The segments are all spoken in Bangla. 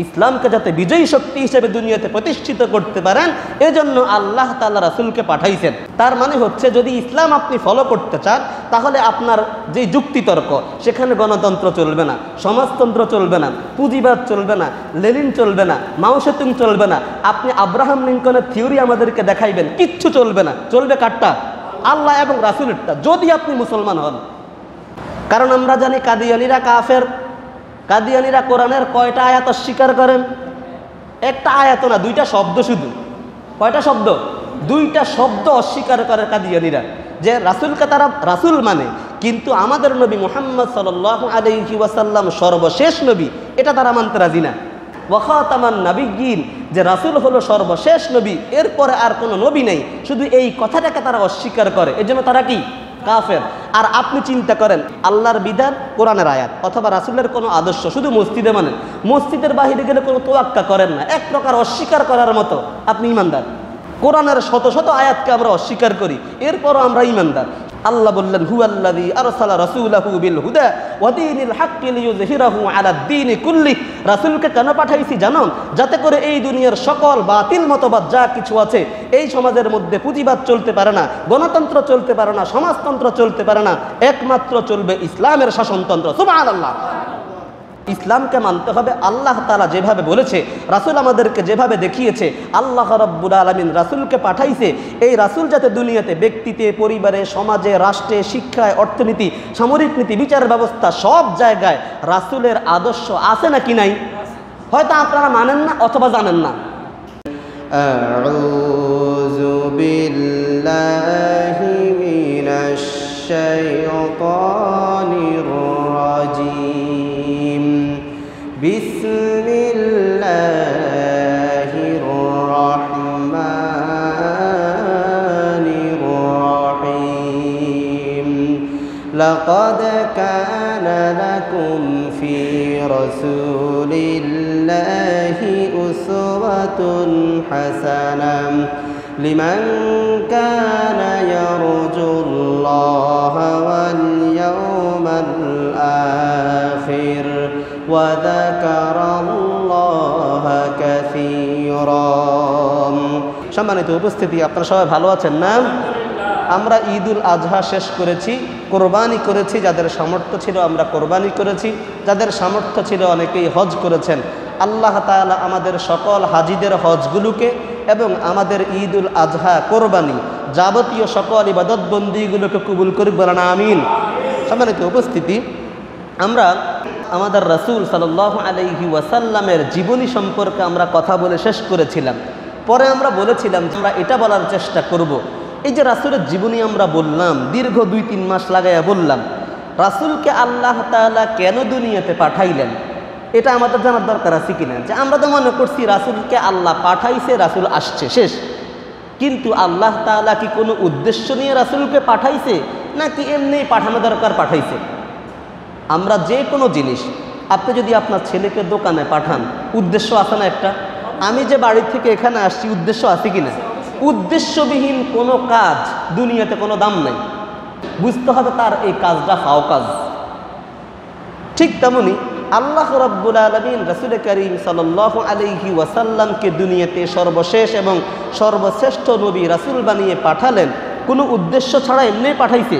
ইসলামকে যাতে বিজয়ী শক্তি হিসেবে দুনিয়াতে প্রতিষ্ঠিত করতে পারেন, এজন্য আল্লাহ তাআলা রাসূলকে পাঠাইছেন। তার মানে হচ্ছে যদি ইসলাম আপনি ফলো করতে চান, তাহলে আপনার যে যুক্তিতর্ক, সেখানে গণতন্ত্র চলবে না, সমাজতন্ত্র চলবে না, পুঁজিবাদ চলবে না, লেনিন চলবে না, মাও সেতুং চলবে না। আপনি আব্রাহাম লিঙ্কনের থিওরি আমাদেরকে দেখাইবেন, কিচ্ছু চলবে না। চলবে কারটা? আল্লাহ এবং রাসূলেরটা, যদি আপনি মুসলমান হন। কারণ আমরা জানি কাদিয়ানীরা কাফের। কাদিয়ানীরা কোরআনের কয়টা আয়াত অস্বীকার করেন? একটা আয়াত না, দুইটা শব্দ শুধু। কয়টা শব্দ? দুইটা শব্দ অস্বীকার করে কাদিয়ানীরা, যে রাসূলকে তারা রাসূল মানে, কিন্তু আমাদের নবী মুহাম্মদ সাল্লাল্লাহু আলাইহি ওয়াসাল্লাম সর্বশেষ নবী, এটা তারা মানতে রাজি না। ওয়া খাতামান নাবিয়্যিন, যে রাসূল হলো সর্বশেষ নবী, এরপরে আর কোনো নবী নেই, শুধু এই কথাটাকে তারা অস্বীকার করে। এজন্য তারা কি? কাফের। আর আপনি চিন্তা করেন, আল্লাহর বিধান, কোরআনের আয়াত অথবা রাসূলের কোনো আদর্শ শুধু মসজিদে মানেন, মসজিদের বাহিরে গেলে কোনো তোয়াক্কা করেন না, এক প্রকার অস্বীকার করার মতো আপনি ইমানদার। কোরআনের শত শত আয়াতকে আমরা অস্বীকার করি, এরপরও আমরা ইমানদার। আল্লাহ বললেন, হুয়াল্লাযী আরসালা রাসূলাহু বিল হুদা ওয়া দীনিল হাক্কি লিইয়ুযহিরাহু আলাদ দীনি কুল্লি। রাসূলকে কেন পাঠাইছি জানো? যাতে করে এই দুনিয়ার সকল বাতিল মতবাদ যা কিছু আছে, এই সমাজের মধ্যে পুঁজিবাদ চলতে পারে না, গণতন্ত্র চলতে পারে না, সমাজতন্ত্র চলতে পারে না, একমাত্র চলবে ইসলামের শাসনতন্ত্র। সুবহানাল্লাহ। ইসলামকে মানতে হবে আল্লাহ তাআলা যেভাবে বলেছে, রাসূল আমাদেরকে যেভাবে দেখিয়েছে। আল্লাহ রাব্বুল আলামিন রাসূলকে পাঠাইছে, এই রাসূল যাতে দুনিয়াতে ব্যক্তিতে, পরিবারে, সমাজে, রাষ্ট্রে, শিক্ষায়, অর্থনীতি, সামরিক নীতি, বিচার ব্যবস্থা, সব জায়গায় রাসূলের আদর্শ আছে নাকি নাই? হয়তো আপনারা মানেন না অথবা জানেন না। আউযু বিল্লাহি মিনাশ শাইতানির রাজীম। বিসমিল্লাহির রাহমানির রাহিম। লাকাদ কানা লাকুম ফি রাসূলিল্লাহি উসওয়াতুন হাসানাহ লিমান কানা ইয়ারজুল্লাহা ওয়াল ইয়াওমাল আখির ওয়া যাকারাল্লাহা কাসীরা। সম্মানিত উপস্থিতি, আপনারা সবাই ভালো আছেন না? আমরা ঈদুল আজহা শেষ করেছি, কোরবানি করেছি। যাদের সামর্থ্য ছিল আমরা কোরবানি করেছি, যাদের সামর্থ্য ছিল অনেকেই হজ করেছেন। আল্লাহ তাআলা আমাদের সকল হাজিদের হজগুলোকে এবং আমাদের ঈদুল আজহা, কোরবানি, যাবতীয় সকল ইবাদত বন্দিগুলোকে কবুল করুক, বলেন আমিন। সম্মানিত উপস্থিতি, আমরা আমাদের রাসূল সাল্লাল্লাহু আলাইহি ওয়াসাল্লামের জীবনী সম্পর্কে আমরা কথা বলে শেষ করেছিলাম। পরে আমরা বলেছিলাম আমরা এটা বলার চেষ্টা করব, এই যে রাসূলের জীবনী আমরা বললাম, দীর্ঘ 2-3 মাস লাগাইয়া বললাম, রাসূলকে আল্লাহ তাআলা কেন দুনিয়াতে পাঠাইলেন, এটা আমাদের জানার দরকার আছে কিনা। যে আমরা তো মনে করছি রাসূলকে আল্লাহ পাঠাইছে, রাসূল আসছে, শেষ। কিন্তু আল্লাহ তাআলা কি কোনো উদ্দেশ্য নিয়ে রাসূলকে পাঠাইছে, নাকি এমনি পাঠানো দরকার পাঠাইছে? আমরা যে কোনো জিনিস, আপনি যদি আপনার ছেলেকে দোকানে পাঠান, উদ্দেশ্য আছে না একটা? আমি যে বাড়ি থেকে এখানে আসছি, উদ্দেশ্য আছে কিনা? উদ্দেশ্যবিহীন কোনো কাজ দুনিয়াতে কোনো দাম নাই, বুঝতে হবে তার এই কাজটা ফাও কাজ। ঠিক তেমনি আল্লাহ রাব্বুল আলামিন রাসূল করিম সাল্লাল্লাহু আলাইহি ওয়াসাল্লামকে দুনিয়াতে সর্বশেষ এবং সর্বশ্রেষ্ঠ নবী রাসূল বানিয়ে পাঠালেন কোনো উদ্দেশ্য ছাড়া এমনি পাঠাইছে?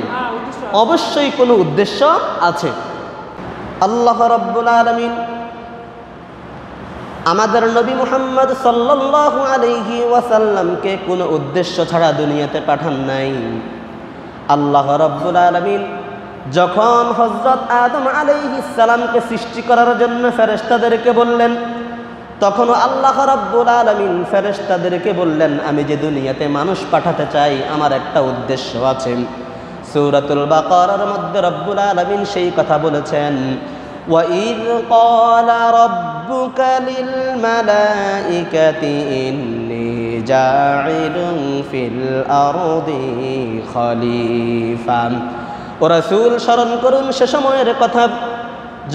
অবশ্যই কোনো উদ্দেশ্য আছে। আল্লাহ রাব্বুল আলামিন আমাদের নবী মুহাম্মদ সাল্লাল্লাহু আলাইহি ওয়াসাল্লামকে কোনো উদ্দেশ্য ছাড়া দুনিয়াতে পাঠান নাই। আল্লাহ রাব্বুল আলামিন যখন হযরত আদম আলাইহিস সালামকে সৃষ্টি করার জন্য ফেরেশতাদেরকে বললেন, তখন আল্লাহ রাব্বুল আলামিন ফেরেশতাদেরকে বললেন, আমি যে দুনিয়াতে মানুষ পাঠাতে চাই, আমার একটা উদ্দেশ্য আছে। সূরাতুল বাকারার মধ্যে রব্বুল আলামিন সেই কথা বলেছেন, وَإِذْ قَالَ رَبُّكَ لِلْمَلَائِكَةِ إِنِّي جَاعِلٌ فِي الْأَرْضِ خَلِيفَةً। ও রাসূল, স্মরণ করুন সে সময়ের কথা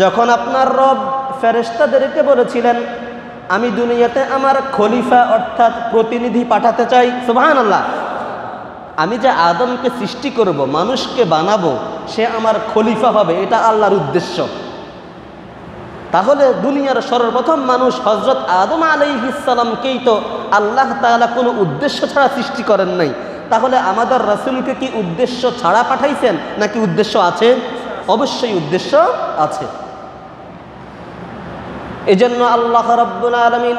যখন আপনার রব ফেরেশতাদেরকে বলেছিলেন, আমি দুনিয়াতে আমার খলিফা অর্থাৎ প্রতিনিধি পাঠাতে চাই। সুবহানাল্লাহ। আমি যে আদমকে সৃষ্টি করব, মানুষকে বানাবো, সে আমার খলিফা হবে, এটা আল্লাহর উদ্দেশ্য। তাহলে দুনিয়ার সর্বপ্রথম মানুষ হযরত আদম আলাইহিস সালামকেই তো আল্লাহ তাআলা কোনো উদ্দেশ্য ছাড়া সৃষ্টি করেন নাই। তাহলে আমাদের রাসূলকে কি উদ্দেশ্য ছাড়া পাঠাইছেন নাকি উদ্দেশ্য আছে? অবশ্যই উদ্দেশ্য আছে। এজন্য আল্লাহ রাব্বুল আলামিন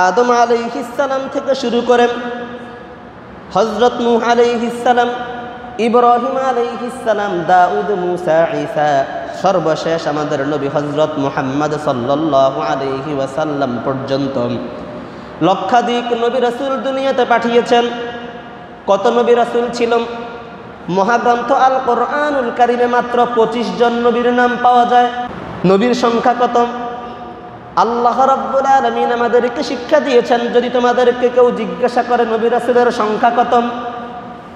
আদম আলাইহিস সালাম থেকে শুরু করে হযরত নূহ আলাইহিস সালাম, ইব্রাহিম আলাইহিস সালাম, দাউদ, মূসা, ঈসা, সর্বশেষ আমাদের নবী হযরত মুহাম্মদ সাল্লাল্লাহু আলাইহি ওয়াসাল্লাম পর্যন্ত লক্ষাধিক নবী রাসূল দুনিয়াতে পাঠিয়েছেন। কত নবী রাসূল ছিল? মহাগ্রন্থ আল কোরআনুল কারীমে মাত্র 25 জন নবীর নাম পাওয়া যায়। নবীর সংখ্যা কত? আল্লাহ রাব্বুল আলামিন আমাদেরকে শিক্ষা দিয়েছেন, যদি তোমাদেরকে কেউ জিজ্ঞাসা করে নবী রাসূলের সংখ্যা কত,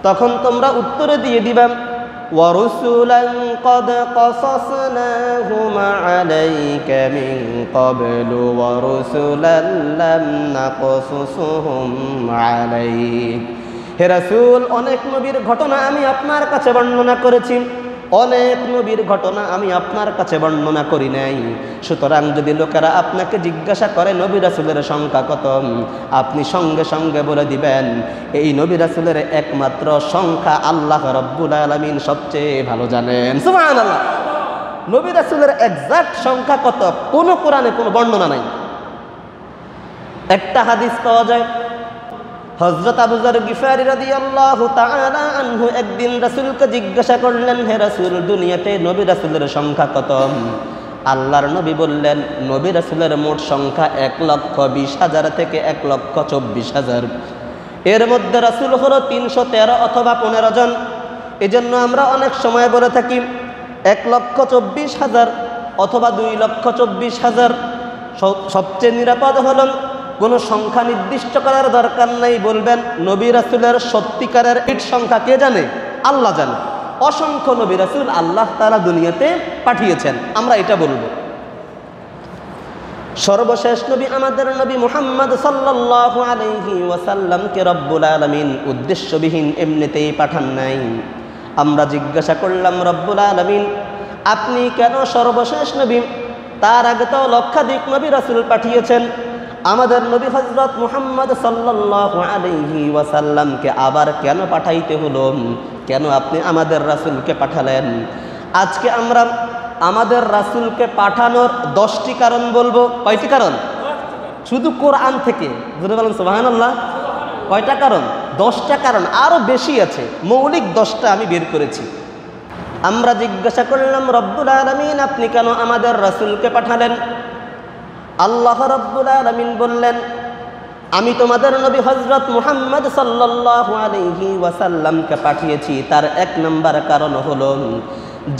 তখন তোমরা উত্তরে দিয়ে দিবা ওয়ারুসুলান ক্বাদ ক্বাসাসনাহুম আলাইকা মিন ক্বাবলু ওয়ারুসুলান লাম নাকসুসহুম আলাইক। হে রাসূল, অনেক নবীর ঘটনা আমি আপনার কাছে বর্ণনা করেছি, অনেক নবীর ঘটনা আমি আপনার কাছে বর্ণনা করি নাই। সুতরাং যদি লোকেরা আপনাকে জিজ্ঞাসা করে নবী রাসূলের সংখ্যা কত, আপনি সঙ্গে সঙ্গে বলে দিবেন এই নবী রাসূলের একমাত্র সংখ্যা আল্লাহ রাব্বুল আলামিন সবচেয়ে ভালো জানেন। সুবহানাল্লাহ। নবী রাসূলের এক্সাক্ট সংখ্যা কত কোনো কোরআনে কোনো বর্ণনা নাই। একটা হাদিস পাওয়া যায়, হযরত আবু যর গিফারি রাদিয়াল্লাহু তাআলা আনহু একদিন রাসূলকে জিজ্ঞাসা করলেন, হে রাসূল, দুনিয়াতে নবী রাসূলের সংখ্যা কত? আল্লাহর নবী বললেন, নবী রাসূলের মোট সংখ্যা 1,20,000 থেকে 1,24,000। এর মধ্যে রাসূল হলো 313 অথবা 15 জন। এজন্য আমরা অনেক সময় বলে থাকি 1,24,000 অথবা 2,24,000। সবচেয়ে নিরাপদ হলো কোনো সংখ্যা নির্দিষ্ট করার দরকার নাই, বলবেন নবী রাসূলের সত্যিকারের ইট সংখ্যা কে জানে? আল্লাহ জানে। অসংখ্য নবী রাসূল আল্লাহ তাআলা দুনিয়াতে পাঠিয়েছেন, আমরা এটা বলবো। সর্বশেষ নবী আমাদের নবী মুহাম্মদ সাল্লাল্লাহু আলাইহি ওয়াসাল্লামকে রব্বুল আলামিন উদ্দেশ্যবিহীন এমনিতেই পাঠান নাই। আমরা জিজ্ঞাসা করলাম, রব্বুল আলামিন আপনি কেন সর্বশেষ নবী? তার আগে তো লক্ষাধিক নবী রাসূল পাঠিয়েছেন। আমাদের নবী হযরত মুহাম্মদ সাল্লাল্লাহু আলাইহি ওয়াসাল্লামকে আবার কেন পাঠাইতে হলো? কেন আপনি আমাদের রাসূলকে পাঠালেন? আজকে আমরা আমাদের রাসূলকে পাঠানোর 10টি কারণ বলবো। কয়টি কারণ? শুধু কোরআন থেকে জোরে বলেন সুবহানাল্লাহ। কয়টা কারণ? 10টা কারণ, আরো বেশি আছে, মৌলিক 10টা আমি বের করেছি। আমরা জিজ্ঞাসা করলাম, রব্বুল আলামিন আপনি কেন আমাদের রাসূলকে পাঠালেন? আল্লাহ রাব্বুল আলামিন বললেন, আমি তোমাদের নবী হযরত মুহাম্মদ সাল্লাল্লাহু আলাইহি ওয়াসাল্লামকে পাঠিয়েছি তার 1 নম্বর কারণ হলো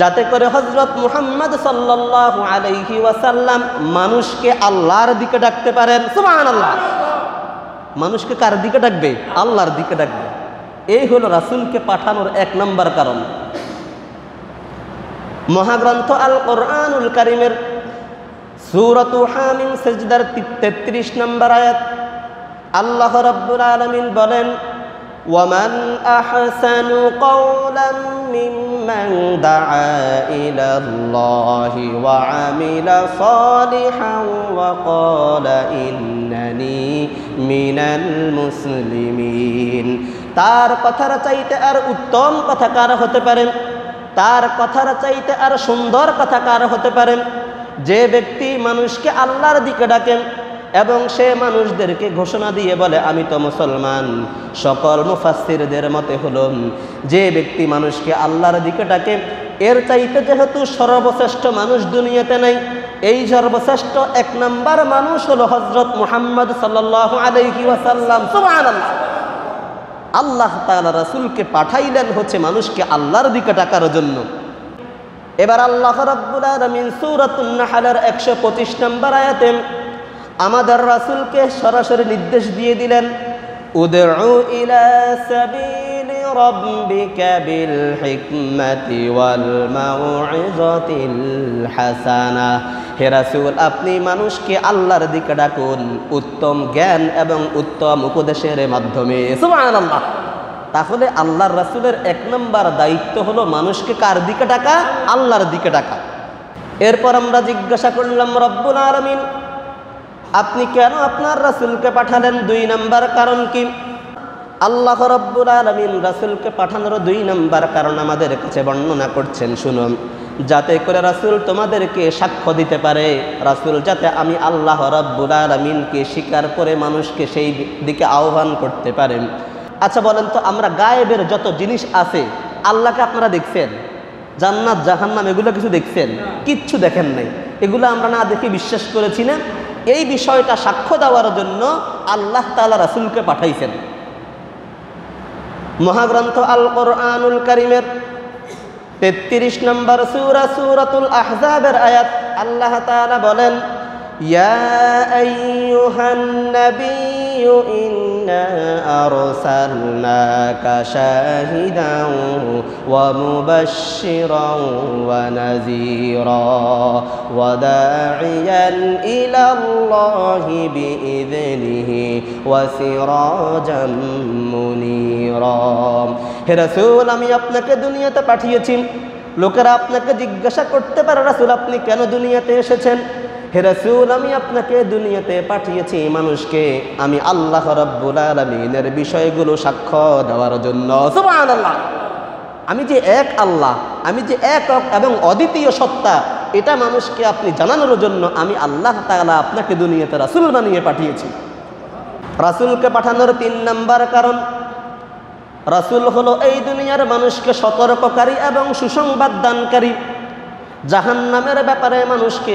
যাতে করে হযরত মুহাম্মদ সাল্লাল্লাহু আলাইহি ওয়াসাল্লাম মানুষকে আল্লাহর দিকে ডাকতে পারেন। সুবহানাল্লাহ। মানুষকে কার দিকে ডাকবে? আল্লাহর দিকে ডাকবে। এই হলো রাসূলকে পাঠানোর 1 নম্বর কারণ। মহাগ্রন্থ আল কোরআনুল কারীমের সূরাতু হামিম সিজদার 33 নম্বর আয়াত আল্লাহ রাব্বুল আলামিন বলেন, ওয়ামান আহসানু কওলাম মিম্মান দাআ ইলাল্লাহি ওয়া আমিলা সালিহান ওয়া ক্বালা ইন্নানি মিনাল মুসলিমিন। তার কথার চাইতে আর উত্তম কথা কার হতে পারে? তার কথার চাইতে আর সুন্দর কথা কার হতে পারে? যে ব্যক্তি মানুষকে আল্লাহর দিকে ডাকেন এবং সে মানুষদেরকে ঘোষণা দিয়ে বলে আমি তো মুসলমান। সকল মুফাসসিরদের মতে হলো যে ব্যক্তি মানুষকে আল্লাহর দিকে ডাকে, এর চাইতে যেহেতু সর্বশ্রেষ্ঠ মানুষ দুনিয়াতে নাই, এই সর্বশ্রেষ্ঠ 1 নম্বর মানুষ হলো হযরত মুহাম্মদ সাল্লাল্লাহু আলাইহি ওয়াসাল্লাম। সুবহানাল্লাহ। আল্লাহ তাআলা রাসূলকে পাঠাইলেন হচ্ছে মানুষকে আল্লাহর দিকে ডাকার জন্য। এবার আল্লাহ রাব্বুল আলামিন সূরাতুন নাহলের 125 নম্বর আয়াতে আমাদের রাসূলকে সরাসরি নির্দেশ দিয়ে দিলেন, উদউ ইলা সাবিলি রাব্বিকা বিল হিকমাতি ওয়াল মাউইযাতিল হাসানাহ। হে রাসূল, আপনি মানুষকে আল্লাহর দিকে ডাকুন উত্তম জ্ঞান এবং উত্তম উপদেশের মাধ্যমে। সুবহানাল্লাহ। তাহলে আল্লাহর রাসূলের 1 নম্বর দায়িত্ব হলো মানুষকে কার দিকে ডাকা? আল্লাহর দিকে ডাকা। এরপর আমরা জিজ্ঞাসা করলাম, রব্বুল আলামিন আপনি কেন আপনার রাসূলকে পাঠালেন? 2 নাম্বার কারণ কি? আল্লাহ রব্বুল আলামিন রাসূলকে পাঠানোর 2 নাম্বার কারণ আমাদের কাছে বর্ণনা করছেন, শুনুন। যাতে করে রাসূল তোমাদেরকে সাক্ষ্য দিতে পারে, রাসূল যাতে আমি আল্লাহ রব্বুল আলামিনকে স্বীকার করে মানুষকে সেই দিকে আহ্বান করতে পারেন। আচ্ছা বলেন তো, আমরা গায়েবের যত জিনিস আছে, আল্লাহকে আপনারা দেখছেন? জান্নাত জাহান্নাম এগুলো কিছু দেখছেন? কিচ্ছু দেখেন নাই। এগুলো আমরা না দেখে বিশ্বাস করেছি না? এই বিষয়টা সাক্ষ্য দেওয়ার জন্য আল্লাহ তাআলা রাসূলকে পাঠাইছেন। মহাগ্রন্থ আল কোরআনুল কারীমের 33 নম্বর সূরা সূরাতুল আহজাবের আয়াত আল্লাহ তাআলা বলেন, ইয়া আইয়ুহান নাবিয়্যু ইন্না আরসালনাকা শাহিদান ওয়া মুবাশশিরান ওয়া নাযীরা ওয়া দা'iয়ান ইলাল্লাহি বিইযনিহি ওয়া সিরাজাম মুনীরা। হে রাসূল, আমি আপনাকে দুনিয়াতে পাঠিয়েছি। লোকেরা আপনাকে জিজ্ঞাসা করতে পারে, রাসূল আপনি কেন দুনিয়াতে এসেছেন? হে রাসূল, আমি আপনাকে দুনিয়াতে পাঠিয়েছি মানুষকে আমি আল্লাহ রাব্বুল আলামিনের বিষয়গুলো সাক্ষ্য দেওয়ার জন্য। সুবহানাল্লাহ। আমি যে এক আল্লাহ, আমি যে একক এবং অদ্বিতীয় সত্তা, এটা মানুষকে আপনি জানানোর জন্য আমি আল্লাহ তাআলা আপনাকে দুনিয়াতে রাসূল বানিয়ে পাঠিয়েছি। রাসূলকে পাঠানোর 3 নাম্বার কারণ, রাসূল হলো এই দুনিয়ার মানুষকে সতর্ককারী এবং সুসংবাদ দানকারী। জাহান্নামের ব্যাপারে মানুষকে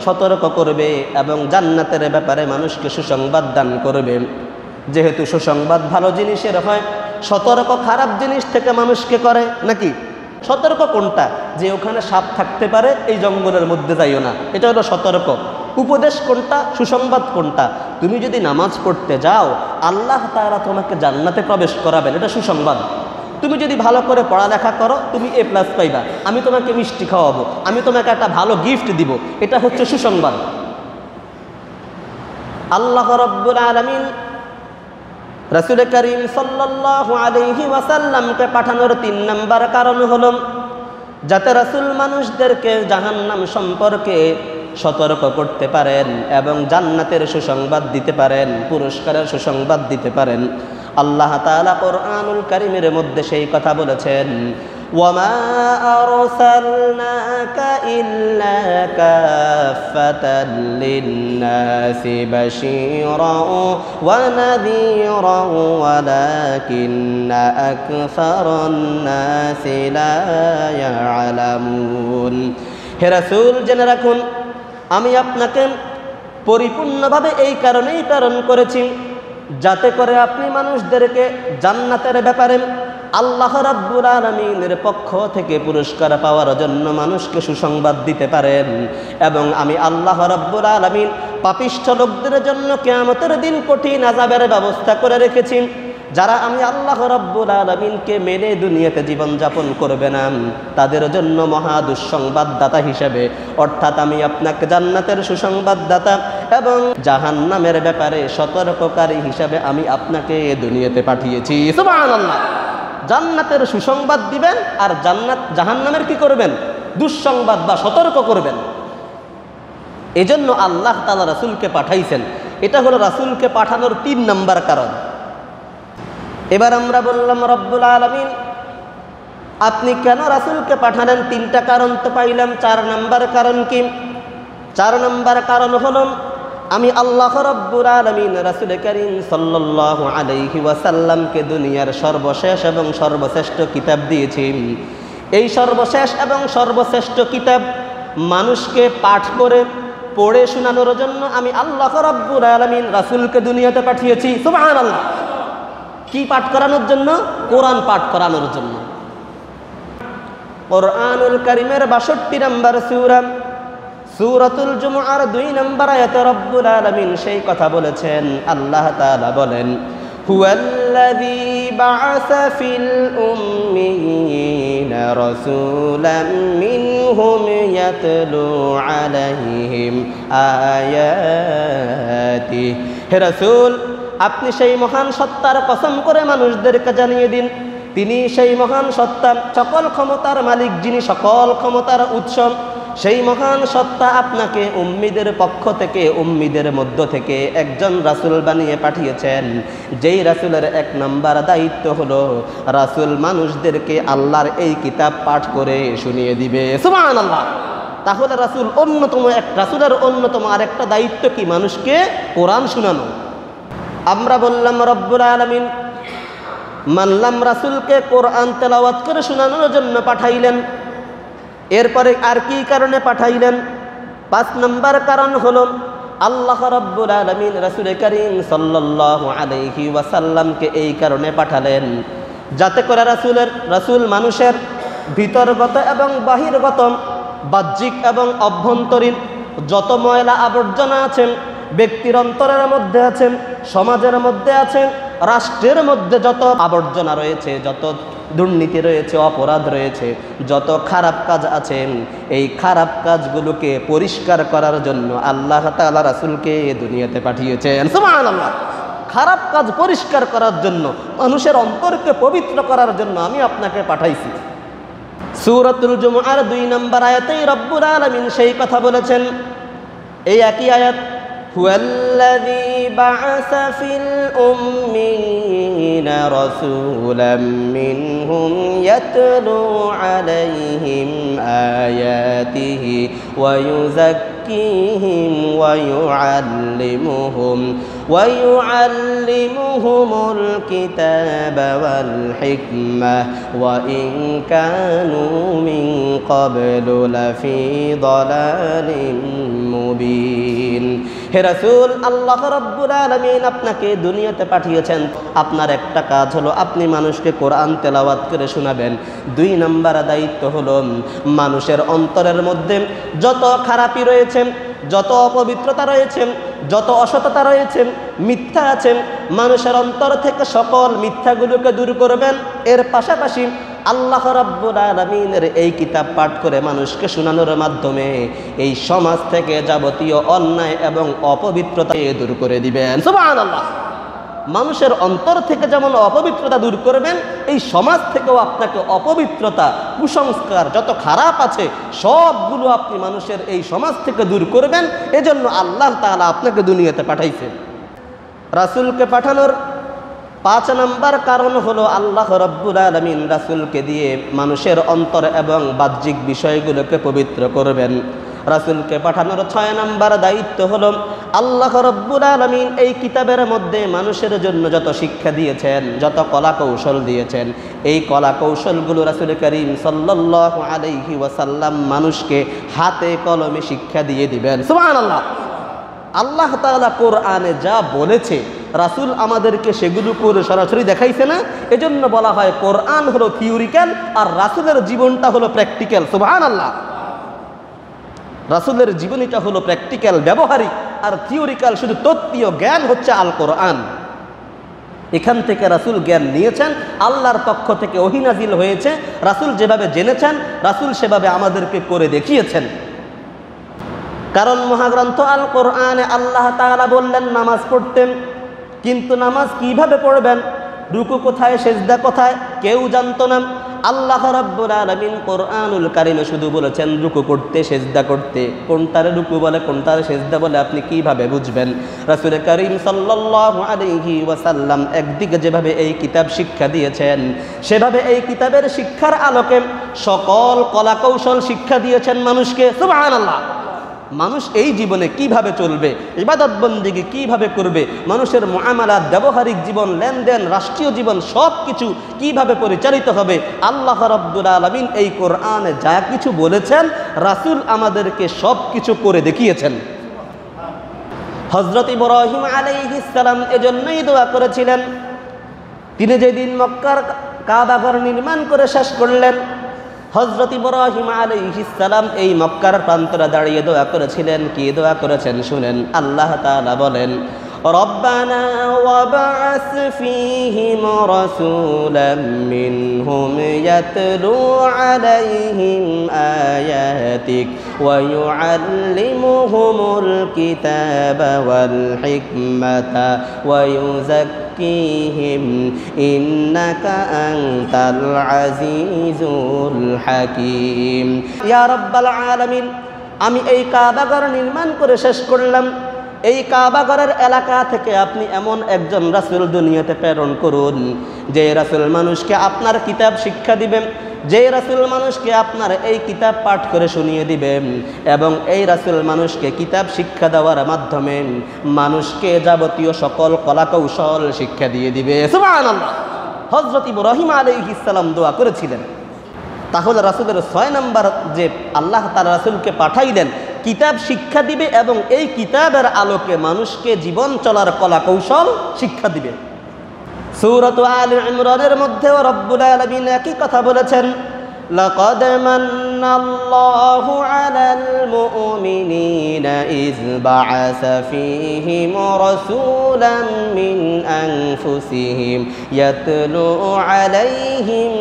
সতর্ক করবে এবং জান্নাতের ব্যাপারে মানুষকে সুসংবাদ দান করবে। যেহেতু সুসংবাদ ভালো জিনিসের হয়, সতর্ক খারাপ জিনিস থেকে মানুষকে করে নাকি? সতর্ক কোনটা? যে ওখানে সাপ থাকতে পারে, এই জঙ্গলের মধ্যে যাইও না, এটা হলো সতর্ক। উপদেশ কোনটা? সুসংবাদ কোনটা? তুমি যদি নামাজ পড়তে যাও, আল্লাহ তাআলা তোমাকে জান্নাতে প্রবেশ করাবেন, এটা সুসংবাদ। তুমি যদি ভালো করে পড়ালেখা করো, তুমি A+ পাইবা, আমি তোমাকে মিষ্টি খাওয়াবো, আমি তোমাকে একটা ভালো গিফট দিব, এটা হচ্ছে সুসংবাদ। আল্লাহ রাব্বুল আলামিন রাসূল করিম সাল্লাল্লাহু আলাইহি ওয়াসাল্লামকে পাঠানোর 3 নাম্বার কারণ হলো যাতে রাসূল মানুষদেরকে জাহান্নাম সম্পর্কে সতর্ক করতে পারেন এবং জান্নাতের সুসংবাদ দিতে পারেন, পুরস্কারের সুসংবাদ দিতে পারেন। আল্লাহ তাআলা কোরআনুল কারীমের মধ্যে সেই কথা বলেছেন, ওয়ামা আরসালনাকা ইল্লা কাফাতাল লিন্নাসি বাশীরান ওয়া নাযীরান ওয়ালাকিন্না আকসারান নাসি লা ইয়ালামুন। হে রাসূল, জেনে রাখুন আমি আপনাকে পরিপূর্ণভাবে এই কারণেই প্রেরণ করেছি যাতে করে আপনি মানুষদেরকে জান্নাতের ব্যাপারে আল্লাহ রাব্বুল আলামিনের পক্ষ থেকে পুরস্কার পাওয়ার জন্য মানুষকে সুসংবাদ দিতে পারেন। এবং আমি আল্লাহ রাব্বুল আলামিন পাপিষ্ঠ লোকদের জন্য কিয়ামতের দিন কঠিন আযাবের ব্যবস্থা করে রেখেছি। যারা আমি আল্লাহ রাব্বুল আলামিনকে মেনে দুনিয়াতে জীবনযাপন করবে না, তাদের জন্য মহা দুঃসংবাদদাতা হিসেবে, অর্থাৎ আমি আপনাকে জান্নাতের সুসংবাদদাতা এবং জাহান্নামের ব্যাপারে সতর্ককারী হিসাবে আমি আপনাকে দুনিয়াতে পাঠিয়েছি। সুবহানাল্লাহ। জান্নাতের সুসংবাদ দিবেন আর জাহান্নামের কি করবেন? দুঃসংবাদ বা সতর্ক করবেন। এজন্য আল্লাহ তাআলা রাসূলকে পাঠাইছেন। এটা হলো রাসূলকে পাঠানোর 3 নাম্বার কারণ। এবার আমরা বললাম, রব্বুল আলামিন আপনি কেন রাসূলকে পাঠালেন? 3টা কারণ তো পাইলাম, 4 নাম্বার কারণ কি? 4 নাম্বার কারণ হলো আমি আল্লাহ রাব্বুল আলামিন রাসূল করিম সাল্লাল্লাহু আলাইহি ওয়াসাল্লামকে দুনিয়ার সর্বশেষ এবং সর্বশ্রেষ্ঠ কিতাব দিয়েছি। এই সর্বশেষ এবং সর্বশ্রেষ্ঠ কিতাব মানুষকে পাঠ করে পড়ে শোনানোর জন্য আমি আল্লাহ রাব্বুল আলামিন রাসূলকে দুনিয়াতে পাঠিয়েছি। সুবহানাল্লাহ। কি পাঠ করানোর জন্য? কোরআন পাঠ করানোর জন্য। কোরআনুল কারীমের 62 নম্বর সূরা সূরাতুল জুমআর 2 নম্বর আয়াতে রব্বুল আলামিন সেই কথা বলেছেন। আল্লাহ তাআলা বলেন, হুয়াল্লাযী বা'আসা ফিল উম্মিয়িনা রাসূলাম মিনহুম ইয়াতলু আলাইহিম আয়াতিহি। হে রাসূল, আপনি সেই মহান সত্তার কসম করে মানুষদেরকে জানিয়ে দিন, তিনি সেই মহান সত্তা, সকল ক্ষমতার মালিক, যিনি সকল ক্ষমতার উৎস, সেই মহান সত্তা আপনাকে উম্মিদের পক্ষ থেকে, উম্মিদের মধ্য থেকে একজন রাসূল বানিয়ে পাঠিয়েছেন। যেই রাসূলের 1 নম্বর দায়িত্ব হলো রাসূল মানুষদেরকে আল্লাহর এই কিতাব পাঠ করে শুনিয়ে দিবে। সুবহানাল্লাহ। তাহলে রাসূলের অন্যতম আরেকটা দায়িত্ব কি? মানুষকে কোরআন শোনানো। আমরা বললাম রব্বুল আলামিন মানলাম রাসূলকে কোরআন তেলাওয়াত করে শোনানোর জন্য পাঠাইলেন। এরপরে আর কি কারণে পাঠাইলেন? 5 নম্বর কারণ হলো আল্লাহ রাব্বুল আলামিন রাসূল করিম সাল্লাল্লাহু আলাইহি ওয়াসাল্লামকে এই কারণে পাঠালেন যাতে করে রাসূল মানুষের ভিতরগত এবং বাহিরগত, বাহ্যিক এবং অভ্যন্তরীণ যত ময়লা আবর্জনা আছেন, ব্যক্তির অন্তরের মধ্যে আছেন, সমাজের মধ্যে আছেন, রাষ্ট্রের মধ্যে যত আবর্জনা রয়েছে, যত দুর্নীতি রয়েছে, অপরাধ রয়েছে, যত খারাপ কাজ আছে, এই খারাপ কাজগুলোকে পরিষ্কার করার জন্য আল্লাহ তাআলা রাসূলকে দুনিয়াতে পাঠিয়েছেন। সুবহানাল্লাহ। খারাপ কাজ পরিষ্কার করার জন্য, মানুষের অন্তরকে পবিত্র করার জন্য আমি আপনাকে পাঠাইছি। সূরাতুল জুমআর 2 নম্বর আয়াতেই রব্বুল আলামিন সেই কথা বলেছেন। এই একই আয়াত, হুয়াল্লাযী বা'আসা ফিল উম্মিয়িনা রাসূলাম মিনহুম ইয়াতলু আলাইহিম আয়াতিহি ওয়া ইউযাক্কিহিম ওয়া يعلمهم الكتاب والحكمة وإن كانوا من قبل لفي ضلال مبين। হে রাসূল, আল্লাহ রাব্বুল আলামিন আপনাকে দুনিয়াতে পাঠিয়েছেন। আপনার একটা কাজ হলো আপনি মানুষকে কোরআন তেলাওয়াত করে শোনাবেন। 2 নম্বর দায়িত্ব হলো মানুষের অন্তরের মধ্যে যত খারাপি রয়েছে, যত অপবিত্রতা রয়েছে, যত অসততা রয়েছে, মিথ্যা আছেন, মানুষের অন্তর থেকে সকল মিথ্যাগুলোকে দূর করবেন। এর পাশাপাশি আল্লাহ রাব্বুল আলামিনের এই কিতাব পাঠ করে মানুষকে শোনানোর মাধ্যমে এই সমাজ থেকে যাবতীয় অন্যায় এবং অপবিত্রতা দূর করে দিবেন। সুবহানাল্লাহ। মানুষের অন্তর থেকে যেমন অপবিত্রতা দূর করবেন, এই সমাজ থেকেও আপনাকে অপবিত্রতা, কুসংস্কার যত খারাপ আছে সবগুলো আপনি মানুষের এই সমাজ থেকে দূর করবেন। এজন্য আল্লাহ তাআলা আপনাকে দুনিয়াতে পাঠাইছেন। রাসূলকে পাঠানোর 5 নম্বর কারণ হলো আল্লাহ রাব্বুল আলামিন রাসূলকে দিয়ে মানুষের অন্তর এবং বাহ্যিক বিষয়গুলোকে পবিত্র করবেন। রাসূলকে পাঠানোর 6 নম্বর দায়িত্ব হলো আল্লাহ রাব্বুল আলামিন এই কিতাবের মধ্যে মানুষের জন্য যত শিক্ষা দিয়েছেন, যত কলা কৌশল দিয়েছেন, এই কলা কৌশলগুলো রাসূল করিম সাল্লাল্লাহু আলাইহি ওয়াসাল্লাম মানুষকে হাতে কলমে শিক্ষা দিয়ে দিবেন। সুবহানাল্লাহ। আল্লাহ তাআলা কোরআনে যা বলেছে রাসূল আমাদেরকে সেগুলো করে সরাসরি দেখাইছে না। এজন্য বলা হয় কোরআন হলো থিওরিক্যাল আর রাসূলের জীবনটা হলো প্র্যাকটিক্যাল। সুবহানাল্লাহ। রাসূলের জীবনীটা হলো প্র্যাকটিক্যাল, ব্যবহারিক, আর থিওরিক্যাল শুধু তত্ত্বীয় জ্ঞান হচ্ছে আল কোরআন। এখান থেকে রাসূল জ্ঞান নিয়েছেন, আল্লাহর পক্ষ থেকে ওহী নাজিল হয়েছে, রাসূল যেভাবে জেনেছেন রাসূল সেভাবে আমাদেরকে করে দেখিয়েছেন। কারণ মহাগ্রন্থ আল কোরআনে আল্লাহ তাআলা বললেন নামাজ পড়তেন, কিন্তু নামাজ কিভাবে পড়বেন, রুকু কোথায়, সেজদা কোথায় কেউ জানতো না। আল্লাহ রাব্বুল আলামিন কোরআনুল কারিমে শুধু বলেছেন রুকু করতে, সেজদা করতে। কোনটারে রুকু বলে, কোনটারে সেজদা বলে আপনি কিভাবে বুঝবেন? রাসূল করিম সাল্লাল্লাহু আলাইহি ওয়াসাল্লাম একদিকে যেভাবে এই কিতাব শিক্ষা দিয়েছেন, সেভাবে এই কিতাবের শিক্ষার আলোকে সকল কলা কৌশল শিক্ষা দিয়েছেন মানুষকে। সুবহানাল্লাহ। মানুষ এই জীবনে কিভাবে চলবে, ইবাদত বন্দেগী কিভাবে করবে, মানুষের মুআমালাত, ব্যবহারিক জীবন, লেনদেন, রাষ্ট্রীয় জীবন সব কিছু কিভাবে পরিচালিত হবে, আল্লাহ রাব্বুল আলামিন এই কোরআনে যা কিছু বলেছেন রাসূল আমাদেরকে সব কিছু করে দেখিয়েছেন। হযরত ইব্রাহিম আলাইহিস সালাম এজন্যই দোয়া করেছিলেন। তিনি যেদিন মক্কার কাবা ঘর নির্মাণ করে শেষ করলেন, হযরত ইব্রাহিম আলাইহিস সালাম এই মক্কার প্রান্তরে দাঁড়িয়ে দোয়া করেছিলেন। কি দোয়া করেছেন শুনেন। আল্লাহ তাআলা বলেন, রব্বানা ওয়াবআস ফীহিম রাসূলাম মিনহুম ইয়াতলু আলাইহিম আয়াতিক ওয়া ইউআল্লিমুহুমুল কিতাবা ওয়াল হিকমাতা ওয়া ইউযাক্কিহিম ইন্নাকা আনতাল আজিজুল হাকীম। ইয়া রাব্বাল আলামিন, আমি এই কাবাঘর নির্মাণ করে শেষ করলাম, এই কাবাঘরের এলাকা থেকে আপনি এমন একজন রাসূল দুনিয়াতে প্রেরণ করুন, যে রাসূল মানুষকে আপনার কিতাব শিক্ষা দিবেন, যে রাসূল মানুষকে আপনার এই কিতাব পাঠ করে শুনিয়ে দিবেন, এবং এই রাসূল মানুষকে কিতাব শিক্ষা দেওয়ার মাধ্যমে মানুষকে যাবতীয় সকল কলাকৌশল শিক্ষা দিয়ে দিবে। সুবহানাল্লাহ। হযরত ইব্রাহিম আলাইহিস সালাম দোয়া করেছিলেন। তাহলে রাসূলের 6 নাম্বার যে আল্লাহ তাআলা রাসূলকে পাঠাইলেন কিতাব শিক্ষা দিবে এবং এই কিতাবের আলোকে মানুষকে জীবন চলার কলা কৌশল শিক্ষা দিবে। সূরাত আলে ইমরানের মধ্যেও রব্বুল আলামিন একই কথা বলেছেন, লাকাদ মান্নাল্লাহু আলাল মুমিনিনা ইয বা'আসা ফীহিম রাসূলান মিন আনফুসিহিম ইয়াতলু আলাইহিম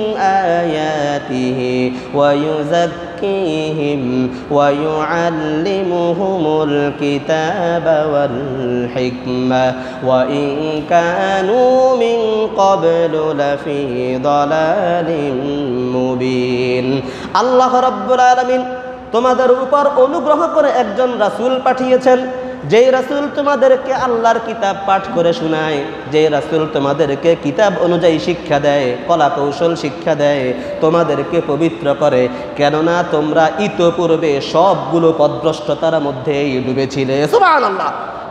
আয়াতিহি ওয়া يزكيهم ويعلمهم الكتاب والحكمة وإن كانوا من قبل لفي ضلال مبين। আল্লাহ রাব্বুল আলামিন তোমাদের উপর অনুগ্রহ করে একজন রাসূল পাঠিয়েছেন, যেই রাসূল তোমাদেরকে আল্লাহর কিতাব পাঠ করে শোনায়, যেই রাসূল তোমাদেরকে কিতাব অনুযায়ী শিক্ষা দেয়, কলা কৌশল শিক্ষা দেয়, তোমাদেরকে পবিত্র করে, কেননা তোমরা ইতোপূর্বে সবগুলো পদভ্রষ্টতার মধ্যেই ডুবেছিলে। সুবহানাল্লাহ।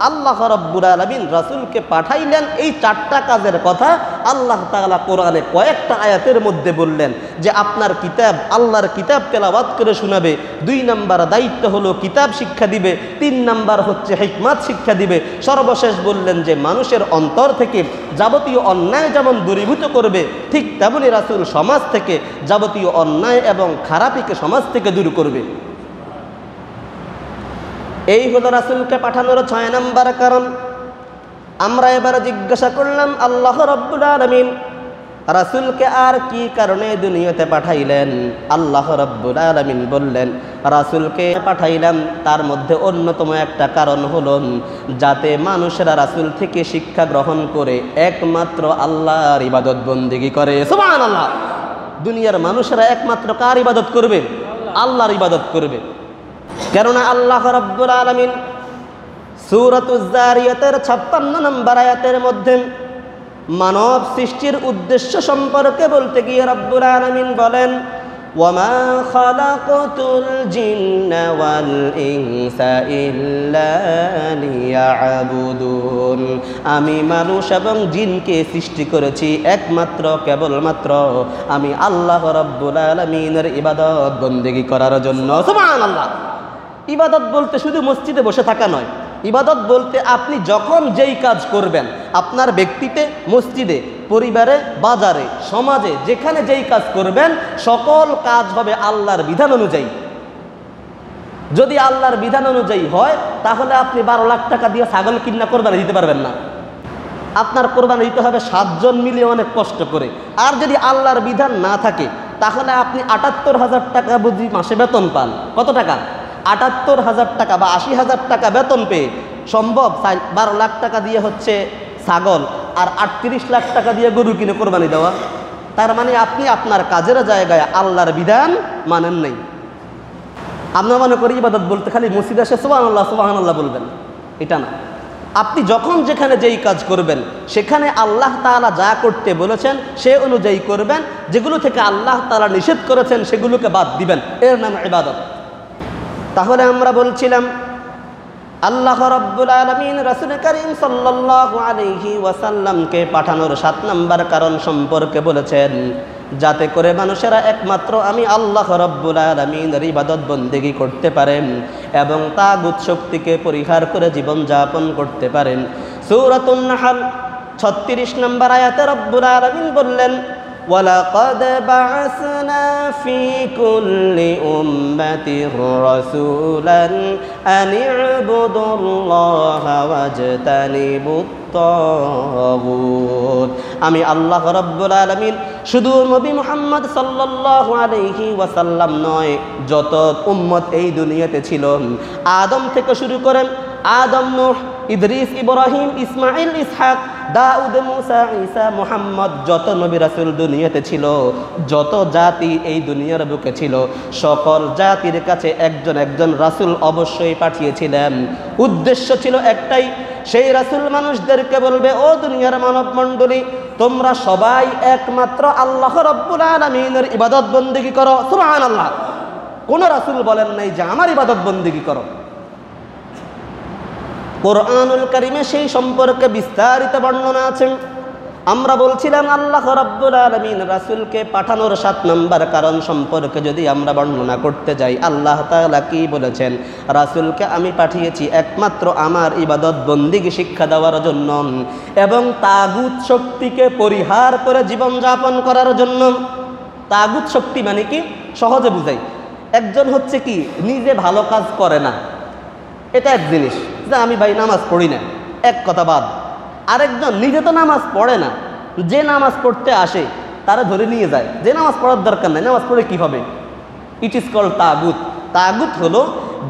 আল্লাহ রাব্বুল আলামিন রাসূলকে পাঠাইলেন এই 4টা কাজের কথা আল্লাহ তাআলা কোরআনে কয়েকটা আয়াতের মধ্যে বললেন, যে আপনার কিতাব আল্লাহর কিতাব তেলাওয়াত করে শোনাবে, 2 নাম্বার দায়িত্ব হলো কিতাব শিক্ষা দিবে, 3 নাম্বার হচ্ছে হিকমত শিক্ষা দিবে, সর্বশেষ বললেন যে মানুষের অন্তর থেকে যাবতীয় অন্যায় যেমন দূরীভূত করবে, ঠিক তেমনি রাসূল সমাজ থেকে যাবতীয় অন্যায় এবং খারাপিকে সমাজ থেকে দূর করবে। এই হলো রাসূলকে পাঠানোর 6 নাম্বার কারণ। আমরা এবার জিজ্ঞাসা করলাম আল্লাহ রাব্বুল আলামিন রাসূলকে আর কি কারণে দুনিয়াতে পাঠাইলেন? আল্লাহ রাব্বুল আলামিন বললেন, রাসূলকে পাঠাইলাম তার মধ্যে অন্যতম একটা কারণ হলো যাতে মানুষেরা রাসূল থেকে শিক্ষা গ্রহণ করে একমাত্র আল্লাহর ইবাদত বন্দেগী করে। সুবহানাল্লাহ। দুনিয়ার মানুষেরা একমাত্র কার ইবাদত করবে? আল্লাহর ইবাদত করবে। কেননা আল্লাহ রাব্বুল আলামিন সূরাতুজ যারিয়াতের 56 নম্বর আয়াতের মধ্যে মানব সৃষ্টির উদ্দেশ্য সম্পর্কে বলতে গিয়ে রব্বুল আলামিন বলেন, ওয়ামা খালাকতুল জিন্না ওয়াল ইনসা ইল্লা লিয়াবুদুন। আমি মানুষ এবং জিনকে সৃষ্টি করেছি একমাত্র কেবলমাত্র আমি আল্লাহ রাব্বুল আলামিনের ইবাদত বন্দেগী করার জন্য। সুবহানাল্লাহ। ইবাদত বলতে শুধু মসজিদে বসে থাকা নয়, ইবাদত বলতে আপনি যখন যেই কাজ করবেন, আপনার ব্যক্তিতে, মসজিদে, পরিবারে, বাজারে, সমাজে যেখানে যেই কাজ করবেন সকল কাজ হবে আল্লাহর বিধান অনুযায়ী। যদি আল্লাহর বিধান অনুযায়ী হয় তাহলে আপনি 12 লাখ টাকা দিয়ে ছাগল কিনা কোরবানি দিতে পারবেন না। আপনার কোরবানি দিতে হবে 7 জন মিলে অনেক কষ্ট করে। আর যদি আল্লাহর বিধান না থাকে তাহলে আপনি 78,000 টাকা বুঝি মাসে বেতন পান। কত টাকা? 78,000 টাকা বা 80,000 টাকা বেতন পেয়ে সম্ভব 12 লাখ টাকা দিয়ে হচ্ছে ছাগল আর 38 লাখ টাকা দিয়ে গরু কিনে কোরবানি দেওয়া? তার মানে আপনি আপনার কাজের জায়গায় আল্লাহর বিধান মানেন নাই। আমরা মনে করি ইবাদত বলতে খালি মসজিদে এসে সুবহানাল্লাহ সুবহানাল্লাহ বলবেন, এটা না। আপনি যখন যেখানে যেই কাজ করবেন সেখানে আল্লাহ তাআলা যা করতে বলেছেন সে অনুযায়ী করবেন, যেগুলো থেকে আল্লাহ তাআলা নিষেধ করেছেন সেগুলোকে বাদ দিবেন, এর নাম ইবাদত। তাহলে আমরা বলছিলাম আল্লাহ রাব্বুল আলামিন রাসূল করিম সাল্লাল্লাহু আলাইহি ওয়াসাল্লামকে পাঠানোর 7 নম্বর কারণ সম্পর্কে বলেছেন, যাতে করে মানুষেরা একমাত্র আমি আল্লাহ রাব্বুল আলামিনের ইবাদত বন্দেগী করতে পারেন এবং তাগুত শক্তিকে পরিহার করে জীবন যাপন করতে পারেন। সূরাতুন নাহল 36 নম্বর আয়াতে রব্বুল আলামিন বললেন, وَلَقَدْ بَعَثْنَا فِي كُلِّ أُمَّةٍ رَسُولًا أَنِ اعْبُدُوا اللَّهَ وَاجْتَنِبُوا الطَّاغُوتَ। আমি আল্লাহ রাব্বুল আলামিন শুধু নবী মুহাম্মদ সাল্লাল্লাহু আলাইহি ওয়াসাল্লাম নয়, যত উম্মত এই দুনিয়াতে ছিল আদম থেকে শুরু করেন, আদম, নূহ, ইদ্রিস, ইব্রাহিম, ইসমাইল, ইসহাক, দাউদ, মুসা, ঈসা, মুহাম্মদ, যত নবী রাসূল দুনিয়াতে ছিল, যত জাতি এই দুনিয়ার বুকে ছিল, সকল জাতির কাছে একজন একজন রাসূল অবশ্যই পাঠিয়েছিলেন। উদ্দেশ্য ছিল একটাই, সেই রাসূল মানুষদেরকে বলবে, ও দুনিয়ার মানব মণ্ডলী, তোমরা সবাই একমাত্র আল্লাহ রাব্বুল আলামিনের ইবাদত বন্দেগী করো। সুবহানাল্লাহ। কোন রাসূল বলেন নাই যে আমার ইবাদত বন্দেগী করো। কোরআনুল কারীমে সেই সম্পর্কে বিস্তারিত বর্ণনা আছে। আমরা বলছিলাম আল্লাহ রাব্বুল আলামিন রাসূলকে পাঠানোর 7 নম্বর কারণ সম্পর্কে যদি আমরা বর্ণনা করতে যাই, আল্লাহ তাআলা কি বলেছেন? রাসূলকে আমি পাঠিয়েছি একমাত্র আমার ইবাদত বন্দেগী শিক্ষা দেওয়ার জন্য এবং তাগুত শক্তিকে পরিহার করে জীবনযাপন করার জন্য। তাগুত শক্তি মানে কি? সহজে বুঝাই, একজন হচ্ছে কি নিজে ভালো কাজ করে না, এটা এক জিনিস, যে আমি ভাই নামাজ পড়ি না, এক কথা বাদ। আরেকজন নিজে তো নামাজ পড়ে না, যে নামাজ পড়তে আসে তারা ধরে নিয়ে যায় যে নামাজ পড়ার দরকার নাই, নামাজ পড়ে কি হবে? ইট ইজ কল্ড তাগুত। তাগুত হলো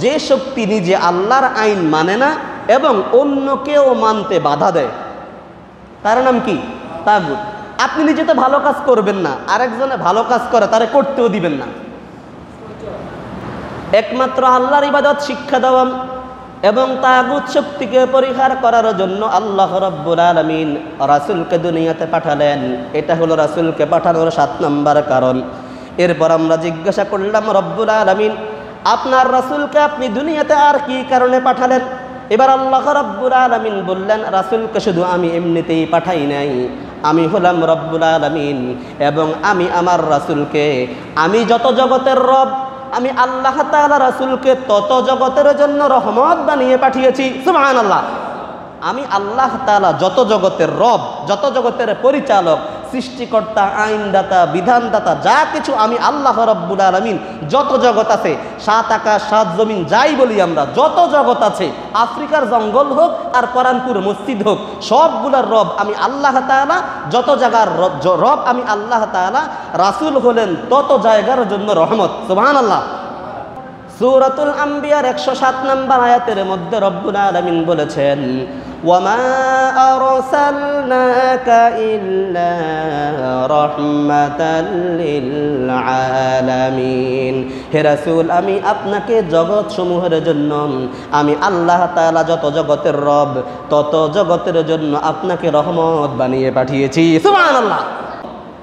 যে শক্তি নিজে আল্লাহর আইন মানে না এবং অন্যকেও মানতে বাধা দেয়, তার নাম কি? তাগুত। আপনি নিজে তো ভালো কাজ করবেন না, আরেকজনে ভালো কাজ করে তারে করতেও দিবেন না। একমাত্র আল্লাহর ইবাদত শিক্ষা দেওয়া এবং তাগুত শক্তিকে পরিহার করার জন্য আল্লাহ রাব্বুল আলামিন রাসূলকে দুনিয়াতে পাঠালেন। এটা হলো রাসূলকে পাঠানোর 7 নম্বর কারণ। এরপর আমরা জিজ্ঞাসা করলাম, রব্বুল আলামিন আপনার রাসূলকে আপনি দুনিয়াতে আর কি কারণে পাঠালেন? এবার আল্লাহ রাব্বুল আলামিন বললেন, রাসূলকে শুধু আমি এমনিতেই পাঠাই নাই, আমি হলাম রব্বুল আলামিন এবং আমি আমার রাসূলকে, আমি যত জগতের রব, আমি আল্লাহ তাআলা রাসূলকে তত জগতের জন্য রহমত বানিয়ে পাঠিয়েছি। সুবহানাল্লাহ। আমি আল্লাহ তাআলা যত জগতের রব, যত জগতের পরিচালক, সৃষ্টিকর্তা, আইনদাতা, বিধানদাতা, যা কিছু আমি আল্লাহ রাব্বুল আলামিন, যত জগৎ আছে, 7 আকাশ 7 জমিন যাই বলি আমরা, যত জগৎ আছে, আফ্রিকার জঙ্গল হোক আর কোরআনপুর মসজিদ হোক, সবগুলোর রব আমি আল্লাহ তাআলা, যত জায়গার রব আমি আল্লাহ তাআলা, রাসূল হলেন তত জায়গার জন্য রহমত। সুবহানাল্লাহ। সূরাতুল আম্বিয়ার 107 নম্বর আয়াতের মধ্যে রব্বুল আলামিন বলেছেন, ওয়ামা আরসালনাকা ইল্লা রাহমাতাল লিল আলামিন। হে রাসূল, আমি আপনাকে জগৎ সমূহের জন্য, আমি আল্লাহ তাআলা যত জগতের রব তত জগতের জন্য আপনাকে রহমত বানিয়ে পাঠিয়েছি। সুবহানাল্লাহ।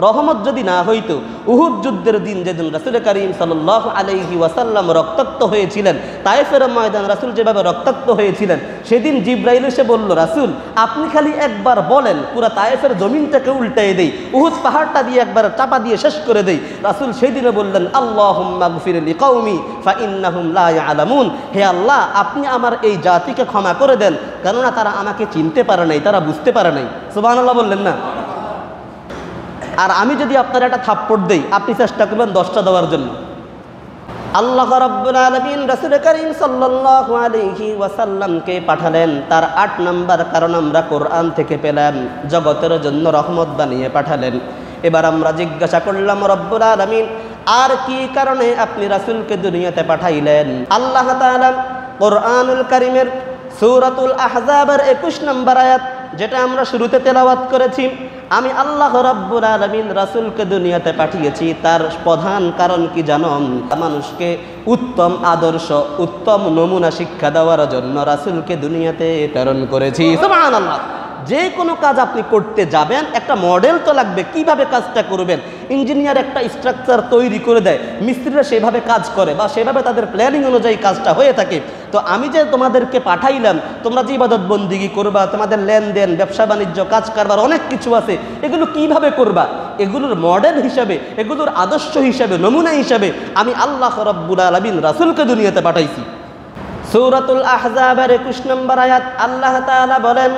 রহমত যদি না হইতো, উহুদ যুদ্ধের দিন যেদিন রাসূল করিম সাল্লাল্লাহু আলাইহি ওয়াসাল্লাম রক্তাক্ত হয়েছিলেন, তায়েফের ময়দান রাসূল যেভাবে রক্তাক্ত হয়েছিলেন, সেদিন জিবরাইল এসে বলল, রাসূল আপনি খালি একবার বলেন, পুরো তায়েফের জমিনটাকে উল্টাই দেই, উহুদ পাহাড়টা দিয়ে একবার চাপা দিয়ে শেষ করে দেই। রাসূল সেই দিনে বললেন, আল্লাহুম্মা গফির লিকাওমি ফাইন্নাহুম লা ইয়ালামুন। হে আল্লাহ, আপনি আমার এই জাতিকে ক্ষমা করে দেন, কেননা তারা আমাকে চিনতে পারে নাই, তারা বুঝতে পারে নাই। সুবহানাল্লাহ বললেন না? আর আমি যদি আপনার একটা থাপ্পড় দেই, আপনি চেষ্টা করবেন 10টা দেওয়ার জন্য। আল্লাহ রাব্বুল আলামিন রাসূল করিম সাল্লাল্লাহু আলাইহি ওয়াসাল্লামকে পাঠালেন, তার 8 নম্বর কারণ আমরা কোরআন থেকে পেলাম, জগতের জন্য রহমত বানিয়ে পাঠালেন। এবার আমরা জিজ্ঞাসা করলাম, রব্বুল আলামিন আর কি কারণে আপনি রাসূলকে দুনিয়াতে পাঠাইলেন? আল্লাহ তাআলা কোরআনুল কারীমের সূরাতুল আহজাবের 21 নম্বর আয়াত, যেটা আমরা শুরুতে তেলাওয়াত করেছি, আমি আল্লাহ রাব্বুল আলামিন রাসূলকে দুনিয়াতে পাঠিয়েছি, তার প্রধান কারণ কি জানো? মানুষকে উত্তম আদর্শ, উত্তম নমুনা শিক্ষা দেওয়ার জন্য রাসূলকে দুনিয়াতে প্রেরণ করেছি। সুবহানাল্লাহ। যে কোনো কাজ আপনি করতে যাবেন, একটা মডেল তো লাগবে, কিভাবে কাজটা করবেন। ইঞ্জিনিয়ার একটা স্ট্রাকচার তৈরি করে দেয়, মিস্ত্রিরা সেভাবে কাজ করে বা সেভাবে তাদের প্ল্যানিং অনুযায়ী কাজটা হয়ে থাকে। তো আমি যে তোমাদেরকে পাঠাইলাম, তোমরা যে ইবাদত বন্দেগী করবা, তোমাদের লেনদেন, ব্যবসা বাণিজ্য, কাজ কারবার অনেক কিছু আছে, এগুলো কিভাবে করবা, এগুলোর মডেল হিসাবে, এগুলোর আদর্শ হিসাবে, নমুনা হিসাবে আমি আল্লাহ রাব্বুল আলামিন রাসূলকে দুনিয়াতে পাঠাইছি। সূরাতুল আহজাবের 21 নম্বর আয়াত, আল্লাহ তাআলা বলেন,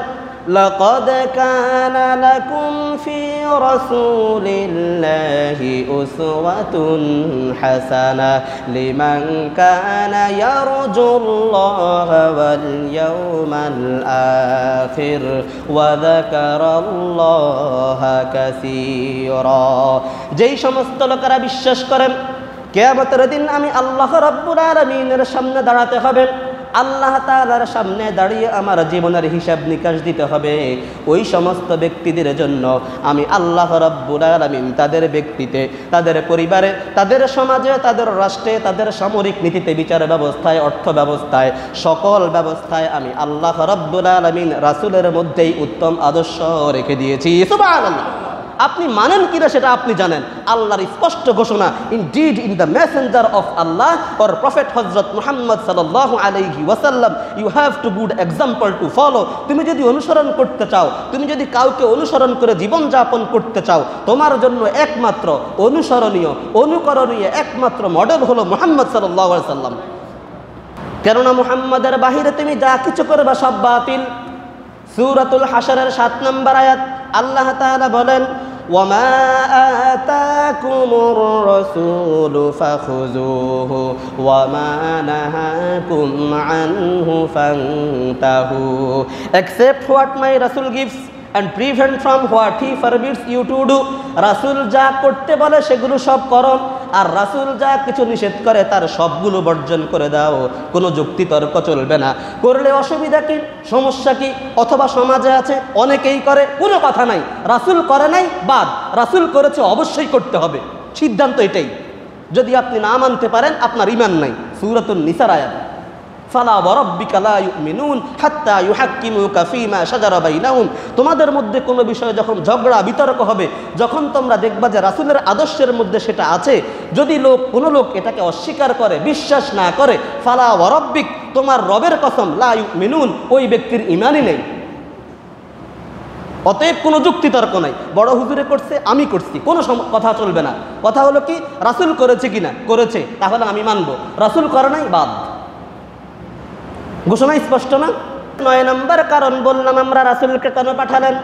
لقد كان لكم في رسول الله أسوة حسنة لمن كان يرجو الله واليوم الآخر وذكر الله كثيرا। যেই সমস্ত লোকেরা বিশ্বাস করেন কিয়ামতের দিন আমি আল্লাহ রাব্বুল আলামিনের সামনে দাঁড়াতে হবে, আল্লাহ তাআলার সামনে দাঁড়িয়ে আমার জীবনের হিসাব নিকাশ দিতে হবে। ওই সমস্ত ব্যক্তিদের জন্য আমি আল্লাহ রাব্বুল আলামিন তাদের ব্যক্তিতে, তাদের পরিবারে, তাদের সমাজে, তাদের রাষ্ট্রে, তাদের সামরিক নীতিতে, বিচার ব্যবস্থায়, অর্থ ব্যবস্থায়, সকল ব্যবস্থায় আমি আল্লাহ রাব্বুল আলামিন রাসূলের মধ্যেই উত্তম আদর্শ রেখে দিয়েছি। সুবহানাল্লাহ। আপনি মানেন কিনা সেটা আপনি জানেন। আল্লাহর স্পষ্ট ঘোষণা, indeed in the messenger of Allah or prophet হযরত মুহাম্মদ সাল্লাল্লাহু আলাইহি ওয়াসাল্লাম you have to good example to follow. তুমি যদি অনুসরণ করতে চাও, তুমি যদি কাউকে অনুসরণ করে জীবন যাপন করতে চাও, তোমার জন্য একমাত্র অনুসরণীয়, অনুকরণীয় একমাত্র মডেল হলো মুহাম্মদ সাল্লাল্লাহু আলাইহি ওয়াসাল্লাম। কেননা মুহাম্মাদের বাহিরে তুমি যা কিছু করবে সব বাতিল। সূরাতুল হাশরের 7 নম্বর আয়াত আল্লাহ তাআলা বলেন, ওয়ামা আতাকুমুর রাসূলু ফাখুযুহু ওয়ামা নাহাকুম আনহু ফান্তাহু। Accept what my Rasul gives and prevent from what he forbids you to do. রাসূল যা করতে বলে সেগুলো সব করো, আর রাসূল যা কিছু নিষেধ করে তার সবগুলো বর্জন করে দাও। কোনো যুক্তি তর্ক চলবে না। করলে অসুবিধা কি, সমস্যা কি? অথবা সমাজে আছে অনেকেই করে, কোনো কথা নাই। রাসূল করে নাই বাদ, রাসূল করেছে অবশ্যই করতে হবে, সিদ্ধান্ত এটাই। যদি আপনি না মানতে পারেন আপনার ঈমান নাই। সূরাতুন নিসার আয়াত, ফালা ওয়ারাব্বিকা লা ইউমিনুন হাত্তা ইউহাক্কিমুকা ফীমা শাজারা বাইনাহুম। তোমাদের মধ্যে কোনো বিষয়ে যখন ঝগড়া বিতর্ক হবে, যখন তোমরা দেখবা যে রাসূলের আদর্শের মধ্যে সেটা আছে, যদি কোনো লোক এটাকে অস্বীকার করে, বিশ্বাস না করে, ফালা ওয়ারাব্বিক, তোমার রবের কসম, লা ইউমিনুন, ওই ব্যক্তির ঈমানই নেই। অতএব কোনো যুক্তি তর্ক নাই। বড় হুজুরে করছে, আমি করছি, কোনো কথা চলবে না। কথা হলো কি, রাসূল করেছে কিনা? করেছে, তাহলে আমি মানব। রাসূল করে নাই বাদ। ঘোষণা স্পষ্ট না? 9 নম্বর কারণ বললাম আমরা রাসূলকে কেন পাঠালেন,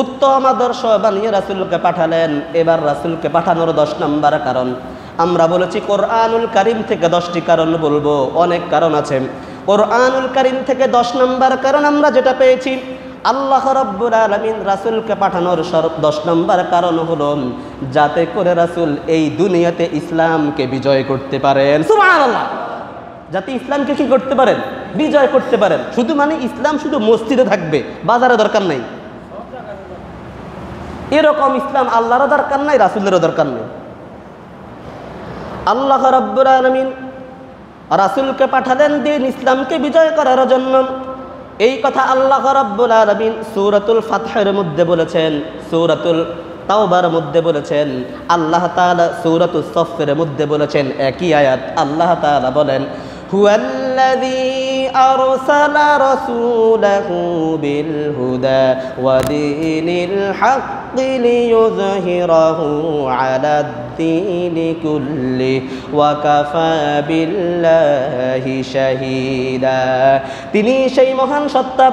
উত্তম আদর্শ বানিয়ে রাসূলকে পাঠালেন। এবার রাসূলকে পাঠানোর 10 নম্বর কারণ আমরা বলেছি কোরআনুল কারীম থেকে 10টি কারণ বলবো, অনেক কারণ আছে। কোরআনুল কারীম থেকে 10 নম্বর কারণ আমরা যেটা পেয়েছি, আল্লাহ রাব্বুল আলামিন রাসূলকে পাঠানোর 10 নম্বর কারণ হলো যাতে করে রাসূল এই দুনিয়াতে ইসলামকে বিজয় করতে পারেন। সুবহানাল্লাহ। যাতে ইসলামকে কি করতে পারেন? বিজয় করতে পারেন। শুধু মানে ইসলাম শুধু মসজিদে থাকবে, বাজারে দরকার নাই, এরকম ইসলাম আল্লাহরও দরকার নাই, রাসূলেরও দরকার নেই। আল্লাহ রাব্বুল আলামিন রাসূলকে পাঠালেন দিন ইসলামকে বিজয় করার জন্য। এই কথা আল্লাহ রাব্বুল আলামিন সূরাতুল ফাতহের মধ্যে বলেছেন, সূরাতুল তাওবার মধ্যে বলেছেন, আল্লাহ তাআলা সূরাতুস সফের মধ্যে বলেছেন। একই আয়াত আল্লাহ তাআলা বলেন, হুয়াল্লাযী আরসালা রাসূলাহু বিল হুদা ওয়া দীনিল হাক্কি লিইয়ুযহিরাহু আলাদ-দীনি কুল্লি ওয়া কাফা বিল্লাহি শাহীদা। তিনি সেই মহান সত্তা,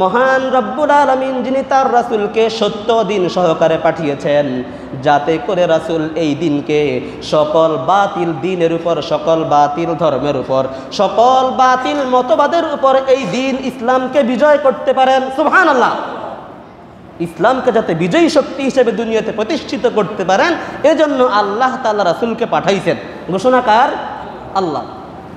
মহান রব্বুল আলামিন, যিনি তার রাসূলকে সত্য দিন সহকারে পাঠিয়েছেন, যাতে করে রাসূল এই দিনকে সকল বাতিল দিনের উপর, সকল বাতিল ধর্মের উপর, সকল বাতিল মতবাদের উপর এই দিন ইসলামকে বিজয় করতে পারেন। সুবহানাল্লাহ। ইসলামকে যাতে বিজয়ী শক্তি হিসেবে দুনিয়াতে প্রতিষ্ঠিত করতে পারেন, এজন্য আল্লাহ তাআলা রাসূলকে পাঠাইছেন। ঘোষণাকার আল্লাহ।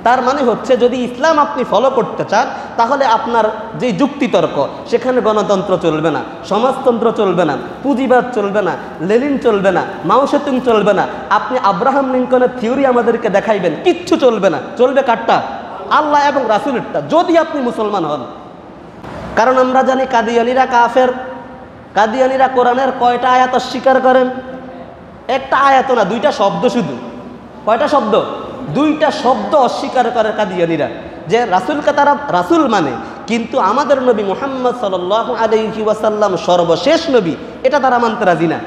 তার মানে হচ্ছে যদি ইসলাম আপনি ফলো করতে চান, তাহলে আপনার যে যুক্তিতর্ক, সেখানে গণতন্ত্র চলবে না, সমাজতন্ত্র চলবে না, পুঁজিবাদ চলবে না, লেনিন চলবে না, মাও সেতুং চলবে না। আপনি আব্রাহাম লিঙ্কনের থিওরি আমাদেরকে দেখাইবেন, কিচ্ছু চলবে না। চলবে কারটা? আল্লাহ এবং রাসূলেরটা, যদি আপনি মুসলমান হন। কারণ আমরা জানি কাদিয়ানীরা কাফের। কাদিয়ানীরা কোরআনের কয়টা আয়াত অস্বীকার করেন? একটা আয়াত না, 2টা শব্দ শুধু। কয়টা শব্দ? 2টা শব্দ অস্বীকার করে কাদিয়ানীরা, যে রাসূলকে তারা রাসূল মানে, কিন্তু আমাদের নবী মুহাম্মদ সাল্লাল্লাহু আলাইহি ওয়াসাল্লাম সর্বশেষ নবী, এটা তারা মানতে রাজি না।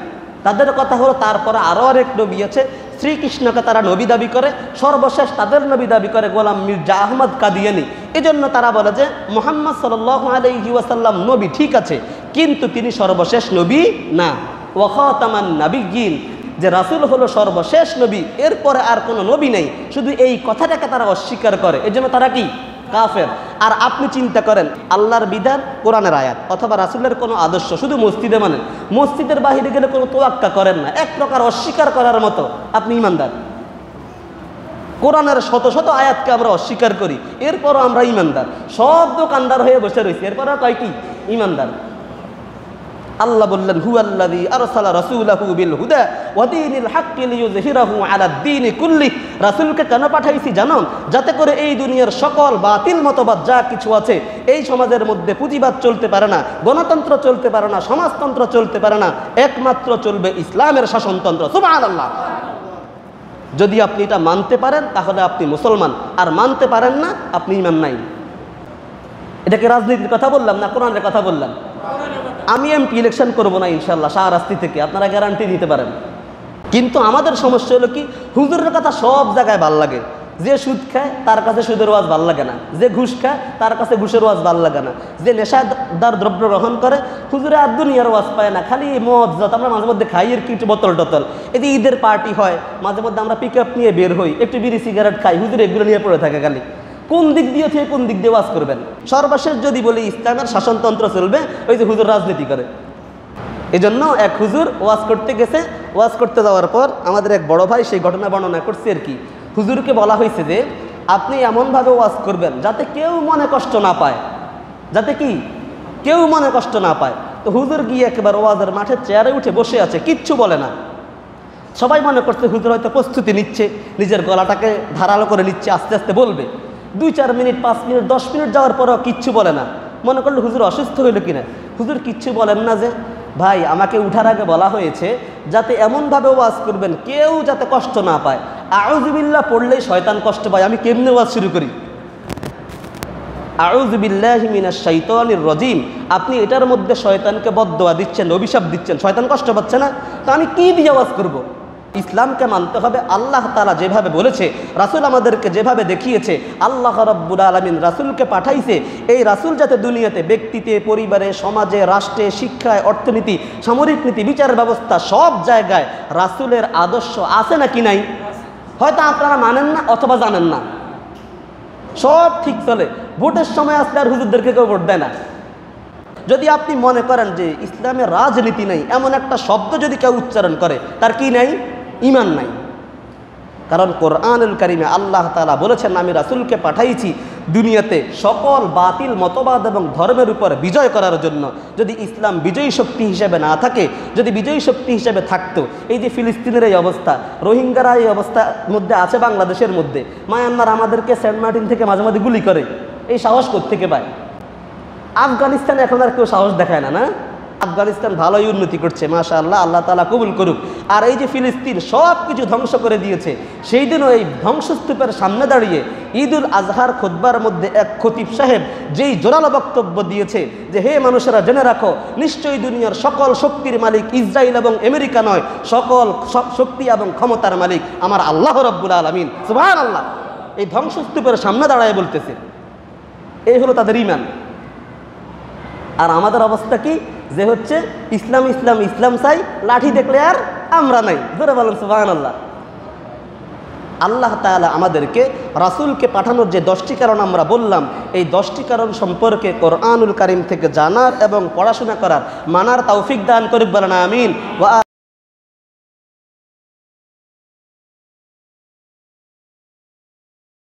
তাদের কথা হলো তারপরে আরও আরেক নবী আছে। শ্রীকৃষ্ণকে তারা নবী দাবি করে, সর্বশেষ তাদের নবী দাবি করে গোলাম মির্জা আহমদ কাদিয়ানী। এজন্য তারা বলে যে মুহাম্মদ সাল্লাল্লাহু আলাইহি ওয়াসাল্লাম নবী ঠিক আছে, কিন্তু তিনি সর্বশেষ নবী না। ওয়া খাতামান নাবিয়্যিন, যে রাসূল হলো সর্বশেষ নবী, এরপরে আর কোনো নবী নেই। শুধু এই কথাটাকে তারা অস্বীকার করে, এজন্য তারা কি? কাফের। আর আপনি চিন্তা করেন, আল্লাহর বিধান, কোরআনের আয়াত অথবা রাসূলের কোনো আদর্শ শুধু মসজিদে মানেন, মসজিদের বাহিরে গেলে কোনো তোয়াক্কা করেন না, এক প্রকার অস্বীকার করার মতো, আপনি ঈমানদার। কোরআনের শত শত আয়াতকে আমরা অস্বীকার করি, এরপরও আমরা ইমানদার। সব দোকানদার হয়ে বসে রয়েছি, এরপরও কয় কি ইমানদার। আল্লাহ বললেন হুয়াল্লাযী আরসালা রাসূলাহু বিল হুদা ওয়া দীনিল হাক্কি লিইয়ুযহিরাহু আলাদ দীনি কুল্লি। রাসূলকে কেন পাঠাইছি জানো? যাতে করে এই দুনিয়ার সকল বাতিল মতবাদ যা কিছু আছে, এই সমাজের মধ্যে পুঁজিবাদ চলতে পারে না, গণতন্ত্র চলতে পারে না, সমাজতন্ত্র চলতে পারে না, একমাত্র চলবে ইসলামের শাসনতন্ত্র। সুবহানাল্লাহ। যদি আপনি এটা মানতে পারেন তাহলে আপনি মুসলমান, আর মানতে পারেন না আপনি ঈমান নাই। এটাকে রাজনীতির কথা বললাম না কোরআনের কথা বললাম? আমি এমপি ইলেকশন করবো না ইনশাল্লাহ শাহরাস্তি থেকে, আপনারা গ্যারান্টি দিতে পারেন। কিন্তু আমাদের সমস্যা হলো কি, হুজুরের কথা সব জায়গায় ভাল লাগে। যে সুদ খায় তার কাছে সুদের ওয়াজ ভাল লাগে না, যে ঘুষ খায় তার কাছে ঘুষের ওয়াজ ভাল লাগে না, যে নেশাদার দ্রব্য গ্রহণ করে হুজুরে আর দুনিয়ার ওয়াজ পায় না, খালি মদ যত আমরা মাঝে মধ্যে খাই এর কিছু বোতল টতল। এই যে ঈদের পার্টি হয় মাঝে মধ্যে আমরা পিক আপ নিয়ে বের হই, একটু বিড়ি সিগারেট খাই, হুজুর এগুলো নিয়ে পড়ে থাকে খালি। কোন দিক দিয়ে থেকে কোন দিক দিয়ে ওয়াজ করবেন? সর্বশেষ যদি বলি ইসলামের শাসনতন্ত্র চলবে, ওই যে হুজুর রাজনীতি করে। এই জন্য এক হুজুর ওয়াজ করতে গেছে, ওয়াজ করতে যাওয়ার পর আমাদের এক বড় ভাই সেই ঘটনা বর্ণনা করছে আর কি। হুজুরকে বলা হয়েছে যে আপনি এমনভাবে ওয়াজ করবেন যাতে কেউ মনে কষ্ট না পায়, যাতে কি কেউ মনে কষ্ট না পায়। তো হুজুর গিয়ে একেবারে ওয়াজের মাঠে চেয়ারে উঠে বসে আছে, কিচ্ছু বলে না। সবাই মনে করছে হুজুর হয়তো প্রস্তুতি নিচ্ছে, নিজের গলাটাকে ধারালো করে নিচ্ছে, আস্তে আস্তে বলবে। 2-4 মিনিট 5 মিনিট 10 মিনিট যাওয়ার পরেও কিচ্ছু বলে না। মনে করলো হুজুর অসুস্থ হইল কিনা। হুজুর কিচ্ছু বলেন না যে ভাই আমাকে উঠার আগে বলা হয়েছে যাতে এমনভাবে ওয়াজ করবেন কেউ যাতে কষ্ট না পায়। আউযু বিল্লাহ পড়লেই শয়তান কষ্ট পায়, আমি কেমনে ওয়াজ শুরু করি? আউযু বিল্লাহি মিনাশ শাইতানির রাজিম। আপনি এটার মধ্যে শয়তানকে বদদোয়া দিচ্ছেন, অভিশাপ দিচ্ছেন, শয়তান কষ্ট পাচ্ছে না, তো আমি কি দিয়ে ওয়াজ করব? ইসলামকে মানতে হবে আল্লাহ তাআলা যেভাবে বলেছে, রাসূল আমাদেরকে যেভাবে দেখিয়েছে। আল্লাহ রাব্বুল আলামিন রাসূলকে পাঠাইছে, এই রাসূল যাতে দুনিয়াতে ব্যক্তিতে, পরিবারে, সমাজে, রাষ্ট্রে, শিক্ষায়, অর্থনীতি, সামরিক নীতি, বিচার ব্যবস্থা সব জায়গায় রাসূলের আদর্শ আছে নাকি নাই? হয়তো আপনারা মানেন না অথবা জানেন না, সব ঠিক চলে। ভোটের সময় আসলে আর হুজুরদেরকে কেউ ভোট দেয় না। যদি আপনি মনে করেন যে ইসলামের রাজনীতি নাই, এমন একটা শব্দ যদি কেউ উচ্চারণ করে তার কি নাই? ঈমান নাই। কারণ কোরআনুল কারীমে আল্লাহ তাআলা বলেছেন আমি রাসূলকে পাঠাইছি দুনিয়াতে সকল বাতিল মতবাদ এবং ধর্মের উপর বিজয় করার জন্য। যদি ইসলাম বিজয়ী শক্তি হিসেবে না থাকে, যদি বিজয়ী শক্তি হিসেবে থাকতো, এই যে ফিলিস্তিনের এই অবস্থা, রোহিঙ্গারা এই অবস্থার মধ্যে আছে বাংলাদেশের মধ্যে, মায়ানমার আমাদেরকে সেন্ট মার্টিন থেকে মাঝে মাঝে গুলি করে, এই সাহস কোত্থেকে পায়? আফগানিস্তানে এখন আর কেউ সাহস দেখায় না, না? আফগানিস্তান ভালোই উন্নতি করছে মাশাআল্লাহ, আল্লাহ তাআলা কবুল করুক। আর এই যে ফিলিস্তিন সব কিছু ধ্বংস করে দিয়েছে, সেই দিনও এই ধ্বংসস্তূপের সামনে দাঁড়িয়ে ঈদুল আজহার খুতবার মধ্যে এক খতিব সাহেব যেই জোরালো বক্তব্য দিয়েছে যে হে মানুষেরা জেনে রাখো, নিশ্চয়ই দুনিয়ার সকল শক্তির মালিক ইসরায়েল এবং আমেরিকা নয়, সকল শক্তি এবং ক্ষমতার মালিক আমার আল্লাহ রাব্বুল আলামিন। সুবহানাল্লাহ। এই ধ্বংসস্তূপের সামনে দাঁড়ায় বলতেছে, এই হলো তাদের ঈমান। আর আমাদের অবস্থা কি? যে হচ্ছে ইসলাম ইসলাম ইসলাম চাই, লাঠি দেখলে আর আমরা নাই। ধরে বলেন সুবহানাল্লাহ। আল্লাহ তাআলা আমাদেরকে রাসূলকে পাঠানোর যে 10টি কারণ আমরা বললাম, এই 10টি কারণ সম্পর্কে কোরআনুল কারীম থেকে জানার এবং পড়াশোনা করার, মানার তৌফিক দান করুক, বলেন আমিন। ওয়া